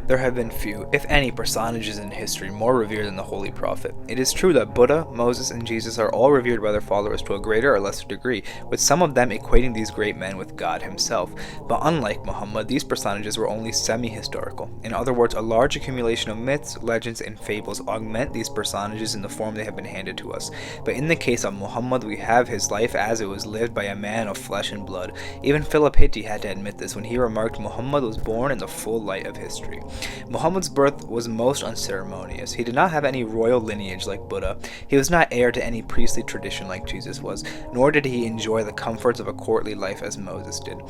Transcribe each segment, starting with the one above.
There have been few, if any, personages in history more revered than the Holy Prophet. It is true that Buddha, Moses, and Jesus are all revered by their followers to a greater or lesser degree, with some of them equating these great men with God himself. But unlike Muhammad, these personages were only semi-historical. In other words, a large accumulation of myths, legends, and fables augment these personages in the form they have been handed to us. But in the case of Muhammad, we have his life as it was lived by a man of flesh and blood. Even Philip Hitti had to admit this when he remarked Muhammad was born in the full light of history. Muhammad's birth was most unceremonious. He did not have any royal lineage like Buddha. He was not heir to any priestly tradition like Jesus was, nor did he enjoy the comforts of a courtly life as Moses did.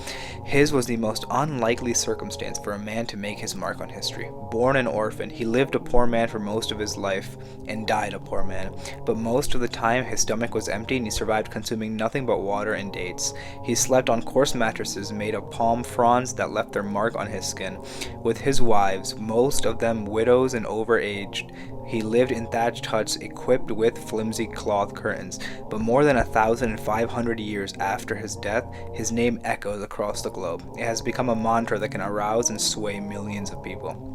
His was the most unlikely circumstance for a man to make his mark on history. Born an orphan, he lived a poor man for most of his life and died a poor man. But most of the time, his stomach was empty and he survived consuming nothing but water and dates. He slept on coarse mattresses made of palm fronds that left their mark on his skin. With his wives, most of them widows and overaged, he lived in thatched huts equipped with flimsy cloth curtains. But more than 1,500 years after his death, his name echoes across the globe. It has become a mantra that can arouse and sway millions of people.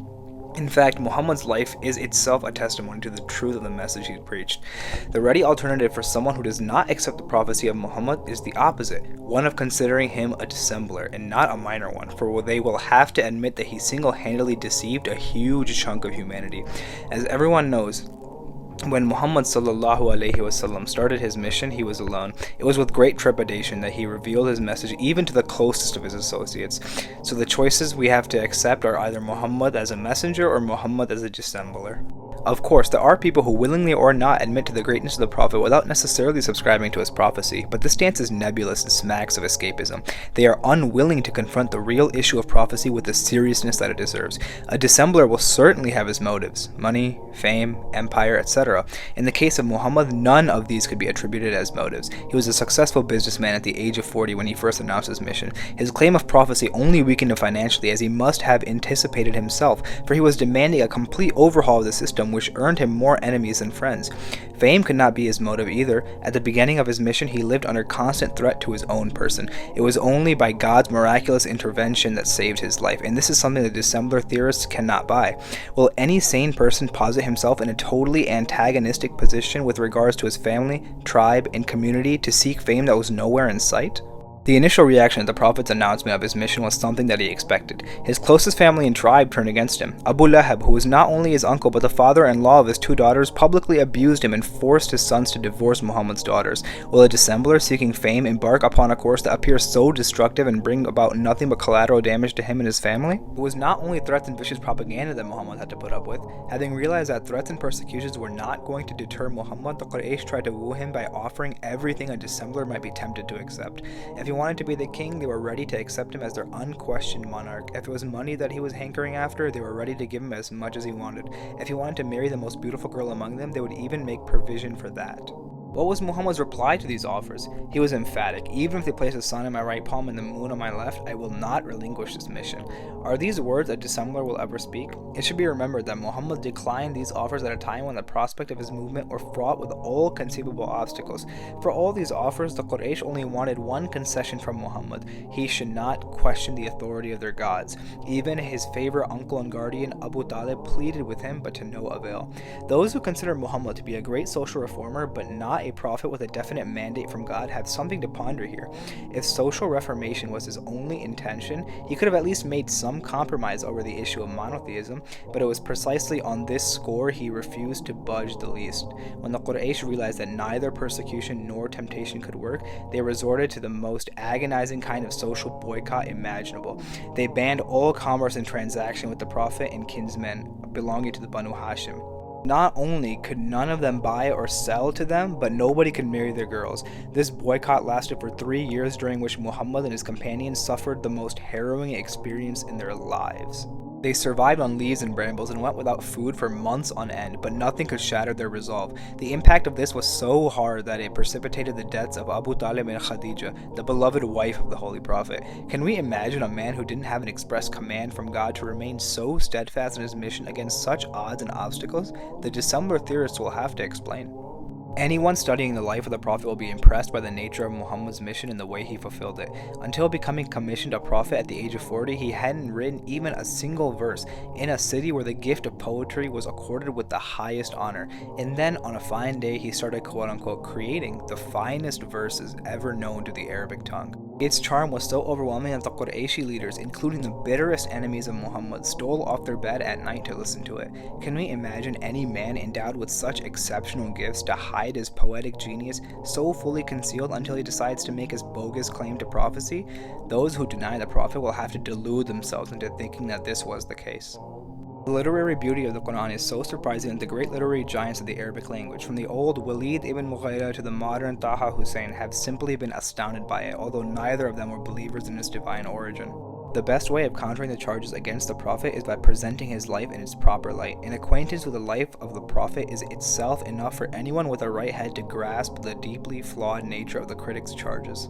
In fact, Muhammad's life is itself a testimony to the truth of the message he preached. The ready alternative for someone who does not accept the prophecy of Muhammad is the opposite, one of considering him a dissembler, and not a minor one, for they will have to admit that he single-handedly deceived a huge chunk of humanity. As everyone knows, when Muhammad sallallahu alaihi wasallam started his mission, he was alone. It was with great trepidation that he revealed his message even to the closest of his associates. So the choices we have to accept are either Muhammad as a messenger or Muhammad as a dissembler. Of course, there are people who willingly or not admit to the greatness of the Prophet without necessarily subscribing to his prophecy, but this stance is nebulous and smacks of escapism. They are unwilling to confront the real issue of prophecy with the seriousness that it deserves. A dissembler will certainly have his motives: money, fame, empire, etc. In the case of Muhammad, none of these could be attributed as motives. He was a successful businessman at the age of 40 when he first announced his mission. His claim of prophecy only weakened him financially, as he must have anticipated himself, for he was demanding a complete overhaul of the system, which earned him more enemies than friends. Fame could not be his motive either. At the beginning of his mission, he lived under constant threat to his own person. It was only by God's miraculous intervention that saved his life, and this is something the dissembler theorists cannot buy. Will any sane person posit himself in a totally antagonistic position with regards to his family, tribe, and community to seek fame that was nowhere in sight? The initial reaction at the Prophet's announcement of his mission was something that he expected. His closest family and tribe turned against him. Abu Lahab, who was not only his uncle but the father-in-law of his two daughters, publicly abused him and forced his sons to divorce Muhammad's daughters. Will a dissembler seeking fame embark upon a course that appears so destructive and bring about nothing but collateral damage to him and his family? It was not only threats and vicious propaganda that Muhammad had to put up with. Having realized that threats and persecutions were not going to deter Muhammad, the Quraysh tried to woo him by offering everything a dissembler might be tempted to accept. If he wanted to be the king, they were ready to accept him as their unquestioned monarch. If it was money that he was hankering after, they were ready to give him as much as he wanted. If he wanted to marry the most beautiful girl among them, they would even make provision for that. What was Muhammad's reply to these offers? He was emphatic. Even if they place the sun on my right palm and the moon on my left, I will not relinquish this mission. Are these words a dissembler will ever speak? It should be remembered that Muhammad declined these offers at a time when the prospect of his movement were fraught with all conceivable obstacles. For all these offers, the Quraysh only wanted one concession from Muhammad: he should not question the authority of their gods. Even his favorite uncle and guardian Abu Talib pleaded with him, but to no avail. Those who consider Muhammad to be a great social reformer but not a prophet with a definite mandate from God have something to ponder here. If social reformation was his only intention, he could have at least made some compromise over the issue of monotheism, but it was precisely on this score he refused to budge the least. When the Quraysh realized that neither persecution nor temptation could work, they resorted to the most agonizing kind of social boycott imaginable. They banned all commerce and transaction with the Prophet and kinsmen belonging to the Banu Hashim. Not only could none of them buy or sell to them, but nobody could marry their girls. This boycott lasted for 3 years, during which Muhammad and his companions suffered the most harrowing experience in their lives. They survived on leaves and brambles and went without food for months on end, but nothing could shatter their resolve. The impact of this was so hard that it precipitated the deaths of Abu Talib and Khadija, the beloved wife of the Holy Prophet. Can we imagine a man who didn't have an express command from God to remain so steadfast in his mission against such odds and obstacles? The dissembler theorists will have to explain. Anyone studying the life of the Prophet will be impressed by the nature of Muhammad's mission and the way he fulfilled it. Until becoming commissioned a prophet at the age of 40, he hadn't written even a single verse in a city where the gift of poetry was accorded with the highest honor. And then on a fine day, he started quote-unquote creating the finest verses ever known to the Arabic tongue. Its charm was so overwhelming that the Qurayshi leaders, including the bitterest enemies of Muhammad, stole off their bed at night to listen to it. Can we imagine any man endowed with such exceptional gifts to hide his poetic genius so fully concealed until he decides to make his bogus claim to prophecy? Those who deny the Prophet will have to delude themselves into thinking that this was the case. The literary beauty of the Quran is so surprising that the great literary giants of the Arabic language, from the old Walid ibn Mughira to the modern Taha Hussein, have simply been astounded by it, although neither of them were believers in its divine origin. The best way of countering the charges against the Prophet is by presenting his life in its proper light. An acquaintance with the life of the Prophet is itself enough for anyone with a right head to grasp the deeply flawed nature of the critics' charges.